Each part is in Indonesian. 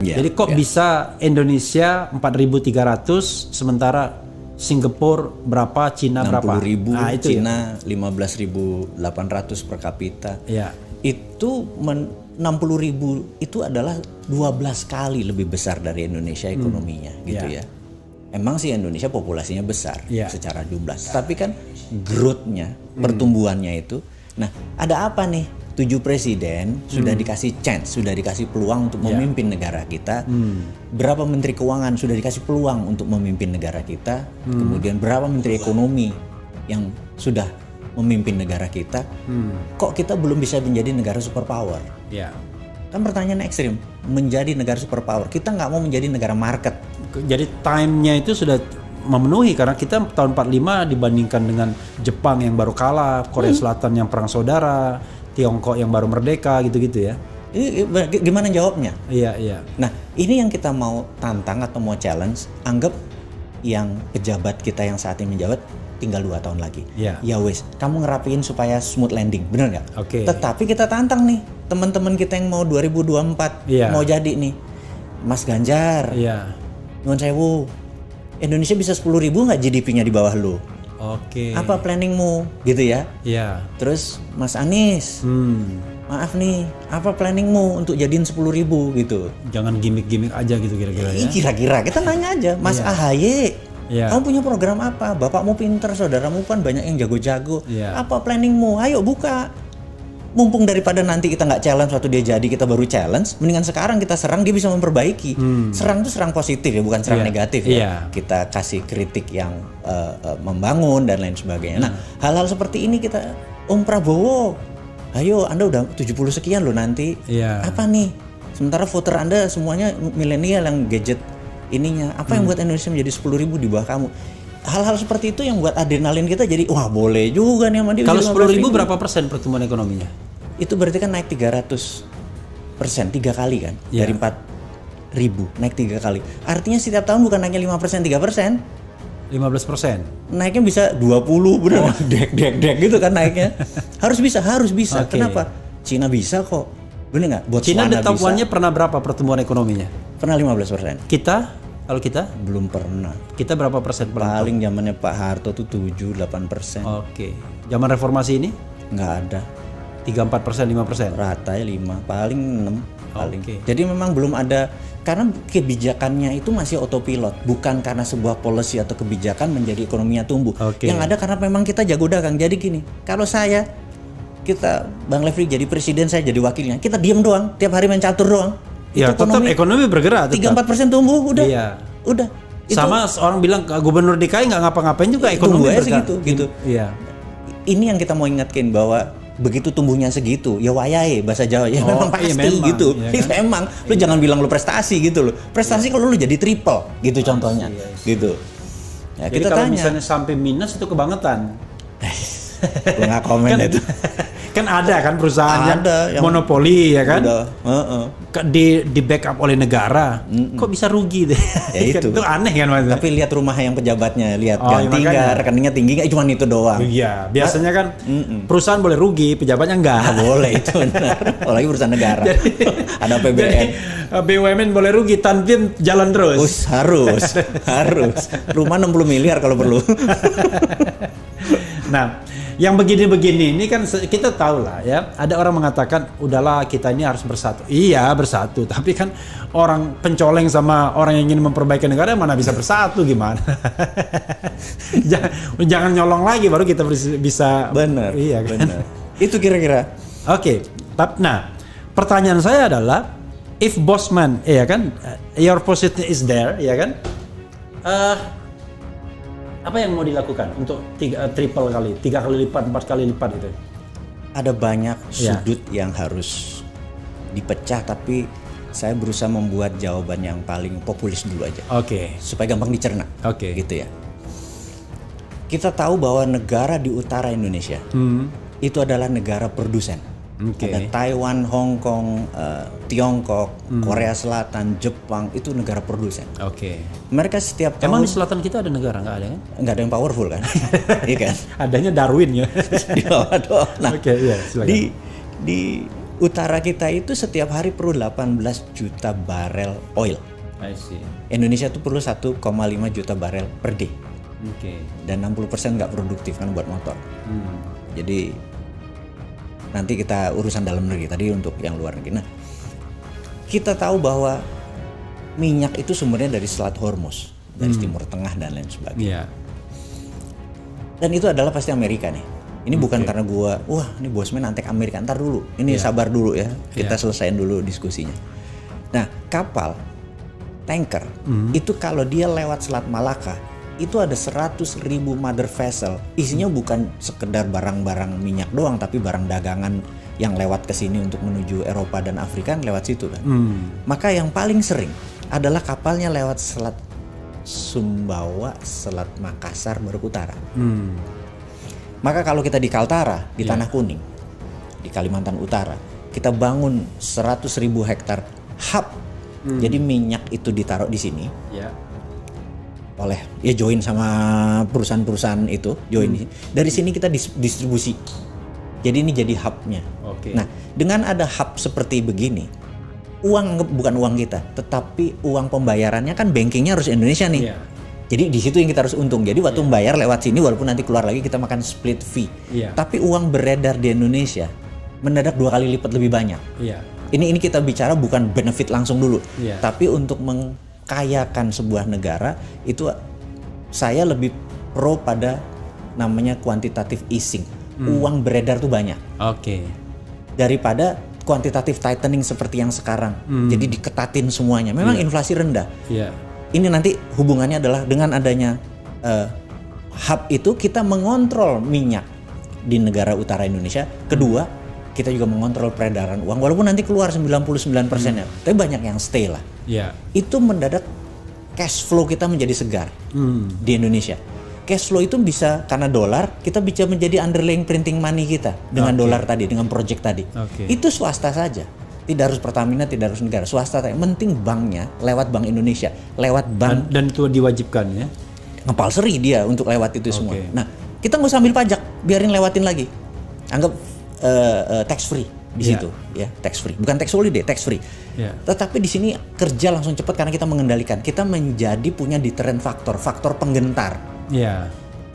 Jadi kok bisa Indonesia 4.300 sementara Singapura berapa, Cina berapa? 60.000, Nah, itu Cina 15.800 per kapita. Ya. Itu 60.000 itu adalah 12 kali lebih besar dari Indonesia ekonominya gitu ya. Emang sih Indonesia populasinya besar secara jumlah, tapi kan growth-nya, pertumbuhannya itu. Nah, ada apa nih? 7 presiden sudah dikasih chance, sudah dikasih peluang untuk memimpin negara kita. Berapa menteri keuangan sudah dikasih peluang untuk memimpin negara kita. Kemudian berapa menteri ekonomi yang sudah memimpin negara kita. Kok kita belum bisa menjadi negara superpower? Ya. Kan pertanyaan ekstrim, menjadi negara superpower. Kita nggak mau menjadi negara market. Jadi time-nya itu sudah memenuhi karena kita tahun 45 dibandingkan dengan Jepang yang baru kalah, Korea Selatan yang perang saudara, Tiongkok yang baru merdeka gitu-gitu ya. Gimana jawabnya? Iya. Nah, ini yang kita mau tantang atau mau challenge. Anggap yang pejabat kita yang saat ini menjabat tinggal 2 tahun lagi. Ya wes, kamu ngerapiin supaya smooth landing, bener nggak? Oke. Tetapi kita tantang nih teman-teman kita yang mau 2024 mau jadi nih, Mas Ganjar. Nuwun sewu, Indonesia bisa 10.000 nggak GDP-nya di bawah lo? Oke. Apa planningmu, gitu ya? Iya. Terus Mas Anies, maaf nih, apa planningmu untuk jadiin 10.000 gitu? Jangan gimmick-gimmick aja gitu kira-kira ya. Kira-kira kita nanya aja, Mas AHY, kamu punya program apa? Bapakmu pinter, saudaramu kan banyak yang jago-jago. Apa planningmu? Ayo buka. Mumpung daripada nanti kita nggak challenge waktu dia jadi kita baru challenge, mendingan sekarang kita serang, dia bisa memperbaiki. Serang itu serang positif ya, bukan serang negatif ya. Kita kasih kritik yang membangun dan lain sebagainya. Nah, hal-hal seperti ini kita, Om Prabowo, ayo Anda udah 70 sekian loh nanti. Apa nih? Sementara voter Anda semuanya milenial yang gadget ininya. Apa yang buat Indonesia menjadi 10.000 di bawah kamu? Hal-hal seperti itu yang buat adrenalin kita jadi wah boleh juga nih sama dia. Kalau 10.000 berapa persen pertumbuhan ekonominya? Itu berarti kan naik 300%, 3 kali kan? Dari 4.000 naik 3 kali. Artinya setiap tahun bukan naiknya 5%, 3%. 15%. Naiknya bisa 20, bener. Dek gitu kan naiknya. Harus bisa. Kenapa? Cina bisa kok. Bener nggak? Cina the top one-nya pernah berapa pertumbuhan ekonominya? Pernah 15%. Kalau kita? Belum pernah. Kita berapa persen? Paling zamannya Pak Harto tuh 7-8%. Oke. Zaman reformasi ini? Nggak ada. 3-4%, 5%? Rata ya 5, paling 6. Paling. Jadi memang belum ada, karena kebijakannya itu masih autopilot. Bukan karena sebuah policy atau kebijakan menjadi ekonominya tumbuh. Yang ada karena memang kita jago dagang. Jadi gini, kalau kita Bang Lefri jadi presiden, saya jadi wakilnya. Kita diem doang, tiap hari main catur doang. Ya tetap ekonomi bergerak. 3-4% tumbuh, udah. Udah. Sama orang bilang gubernur DKI nggak ngapa-ngapain juga ekonomi bergerak. Segitu. Iya. Ini yang kita mau ingatkan bahwa begitu tumbuhnya segitu, ya wayahe bahasa Jawa ya memang pasti memang, gitu. Ya kan? Memang lu jangan bilang lu prestasi gitu loh. Prestasi kalau lu jadi triple gitu contohnya. Gitu. Ya, jadi kita kalau misalnya sampai minus itu kebangetan. Gue nggak komen itu. Kan ada kan perusahaan yang monopoli ya kan, di backup oleh negara, kok bisa rugi deh? Ya itu aneh kan mas. Tapi lihat rumah yang pejabatnya, lihat ganti nggak, rekeningnya tinggi nggak, cuma itu doang. Iya, biasanya kan perusahaan boleh rugi, pejabatnya enggak. Boleh itu benar. Apalagi perusahaan negara. Ada APBN. Jadi, BUMN boleh rugi, Tantim jalan terus. Harus. Rumah 60 miliar kalau perlu. Nah, yang begini-begini ini kan kita tahu lah ya. Ada orang mengatakan udahlah kita ini harus bersatu. Iya bersatu, tapi kan orang pencoleng sama orang yang ingin memperbaiki negara mana bisa bersatu gimana? jangan nyolong lagi baru kita bisa. Benar. Iya kan. Benar. Itu kira-kira. Oke. Nah, pertanyaan saya adalah if Bosman, ya kan, your position is there, ya kan? Apa yang mau dilakukan untuk triple kali, 3 kali lipat, 4 kali lipat itu? Ada banyak sudut yang harus dipecah, tapi saya berusaha membuat jawaban yang paling populis dulu aja. Supaya gampang dicerna. Gitu ya. Kita tahu bahwa negara di utara Indonesia itu adalah negara produsen. Ada Taiwan, Hong Kong, Tiongkok, Korea Selatan, Jepang, itu negara produsen. Mereka setiap tahun. Emang di selatan kita ada negara nggak ada kan? Nggak ada yang powerful kan? Iya kan? Adanya Darwin ya. Di bawah doang. Nah, di Utara kita itu setiap hari perlu 18 juta barel oil. I see. Indonesia itu perlu 1,5 juta barel per day. Dan 60% nggak produktif kan buat motor. Jadi nanti kita urusan dalam negeri, tadi untuk yang luar negeri. Nah, kita tahu bahwa minyak itu sumbernya dari Selat Hormuz, dari Timur Tengah dan lain sebagainya. Dan itu adalah pasti Amerika nih. Ini bukan karena wah ini bosman antek Amerika, ntar dulu. Ini sabar dulu ya, kita selesaiin dulu diskusinya. Nah, kapal, tanker, itu kalau dia lewat Selat Malaka, itu ada 100.000 mother vessel. Isinya bukan sekedar barang-barang minyak doang, tapi barang dagangan yang lewat ke sini untuk menuju Eropa dan Afrika lewat situ kan. Maka yang paling sering adalah kapalnya lewat Selat Sumbawa, Selat Makassar, baru ke utara. Maka kalau kita di Kaltara, di Tanah Kuning, di Kalimantan Utara, kita bangun 100.000 hektar hub. Jadi minyak itu ditaruh di sini. Oleh join sama perusahaan-perusahaan itu, join. Dari sini kita distribusi. Jadi ini jadi hubnya. Nah, dengan ada hub seperti begini, bukan uang kita, tetapi uang pembayarannya kan bankingnya harus Indonesia nih. Jadi di situ yang kita harus untung. Jadi waktu membayar lewat sini, walaupun nanti keluar lagi kita makan split fee. Tapi uang beredar di Indonesia mendadak 2 kali lipat lebih banyak. Ini kita bicara bukan benefit langsung dulu, tapi untuk mengkayakan sebuah negara itu saya lebih pro pada namanya quantitative easing. Uang beredar tuh banyak. Daripada quantitative tightening seperti yang sekarang. Jadi diketatin semuanya. Memang inflasi rendah. Ini nanti hubungannya adalah dengan adanya hub itu kita mengontrol minyak di negara utara Indonesia. Kedua, kita juga mengontrol peredaran uang. Walaupun nanti keluar 99%-nya, tapi banyak yang stay lah. Itu mendadak cash flow kita menjadi segar di Indonesia. Cash flow itu bisa karena dolar, kita bisa menjadi underlying printing money kita dengan dolar tadi, dengan project tadi. Itu swasta saja. Tidak harus Pertamina, tidak harus negara, swasta. Yang penting banknya lewat Bank Indonesia, lewat bank. Dan itu diwajibkan ya? Compulsory dia untuk lewat itu semua. Nah, kita nggak usah ambil pajak, biarin lewatin lagi. Anggap tax free di situ, ya tax free. Bukan tax holiday, tax free. Tetapi di sini kerja langsung cepat karena kita mengendalikan. Kita menjadi punya deterrent faktor penggentar.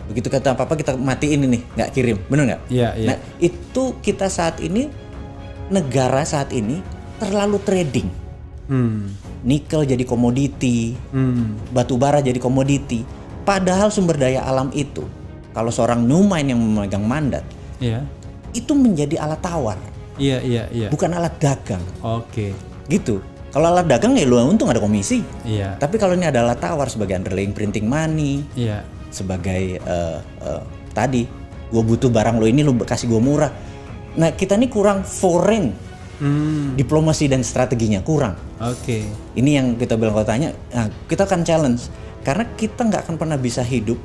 Begitu kata apa-apa kita matiin ini, nggak kirim, benar nggak? Nah, itu kita saat ini. Negara saat ini terlalu trading. Nikel jadi komoditi, batu bara jadi komoditi. Padahal sumber daya alam itu, kalau seorang Newmine yang memegang mandat, itu menjadi alat tawar. Bukan alat dagang. Gitu. Kalau alat dagang ya lu untung ada komisi. Tapi kalau ini ada alat tawar sebagai underlying printing money, sebagai tadi, gue butuh barang lo ini lu kasih gue murah. Nah, kita ini kurang foreign diplomasi dan strateginya kurang. Ini yang kita bilang kalau tanya, nah, kita akan challenge karena kita nggak akan pernah bisa hidup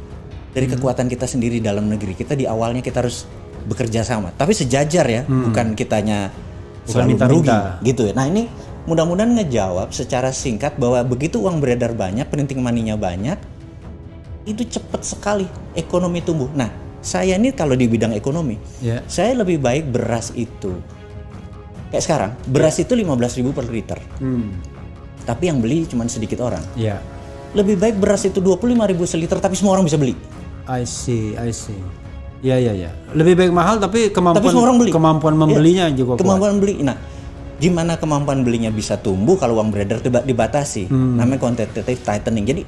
dari kekuatan kita sendiri dalam negeri. Kita di awalnya kita harus bekerja sama, tapi sejajar ya, bukan kitanya selalu merugi gitu ya. Nah, ini mudah-mudahan ngejawab secara singkat bahwa begitu uang beredar banyak, printing money-nya banyak, itu cepat sekali ekonomi tumbuh. Nah, saya ini kalau di bidang ekonomi, saya lebih baik beras itu kayak sekarang, beras itu 15.000 per liter. Tapi yang beli cuma sedikit orang. Lebih baik beras itu 25.000 seliter tapi semua orang bisa beli. I see. Lebih baik mahal tapi semua orang beli. Kemampuan membelinya juga kuat. Kemampuan beli. Nah, gimana kemampuan belinya bisa tumbuh kalau uang beredar dibatasi? Namanya quantitative tightening. Jadi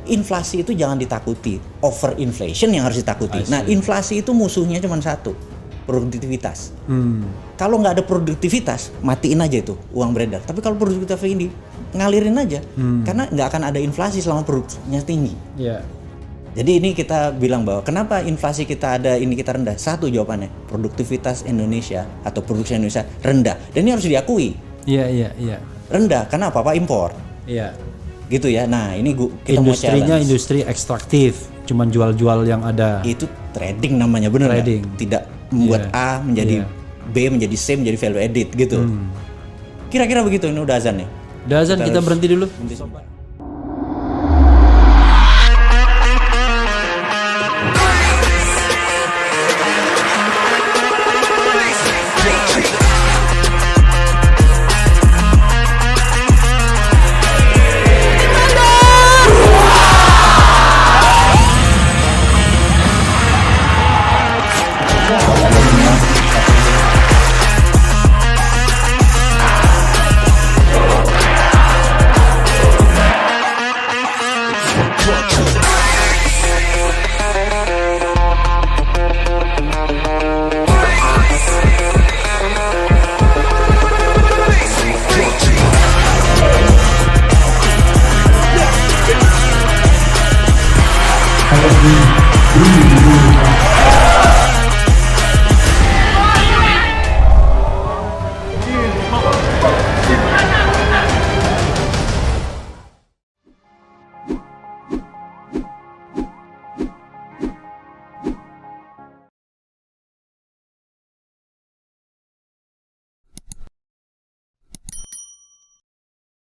inflasi itu jangan ditakuti, over inflation yang harus ditakuti. Nah, inflasi itu musuhnya cuma satu, produktivitas. Kalau nggak ada produktivitas, matiin aja itu uang beredar. Tapi kalau produktivitas ini ngalirin aja, karena nggak akan ada inflasi selama produknya tinggi. Jadi ini kita bilang bahwa kenapa inflasi kita ada, ini kita rendah. Satu jawabannya, produktivitas Indonesia atau produksi Indonesia rendah. Dan ini harus diakui. Rendah, karena apa-apa impor. Gitu ya. Nah, ini kita mau challenge. Industrinya industri ekstraktif, cuman jual-jual yang ada. Itu trading namanya, benar nggak? Tidak membuat A menjadi B menjadi C menjadi value added gitu. Kira-kira begitu. Ini udah azan nih. Udah azan, kita berhenti dulu.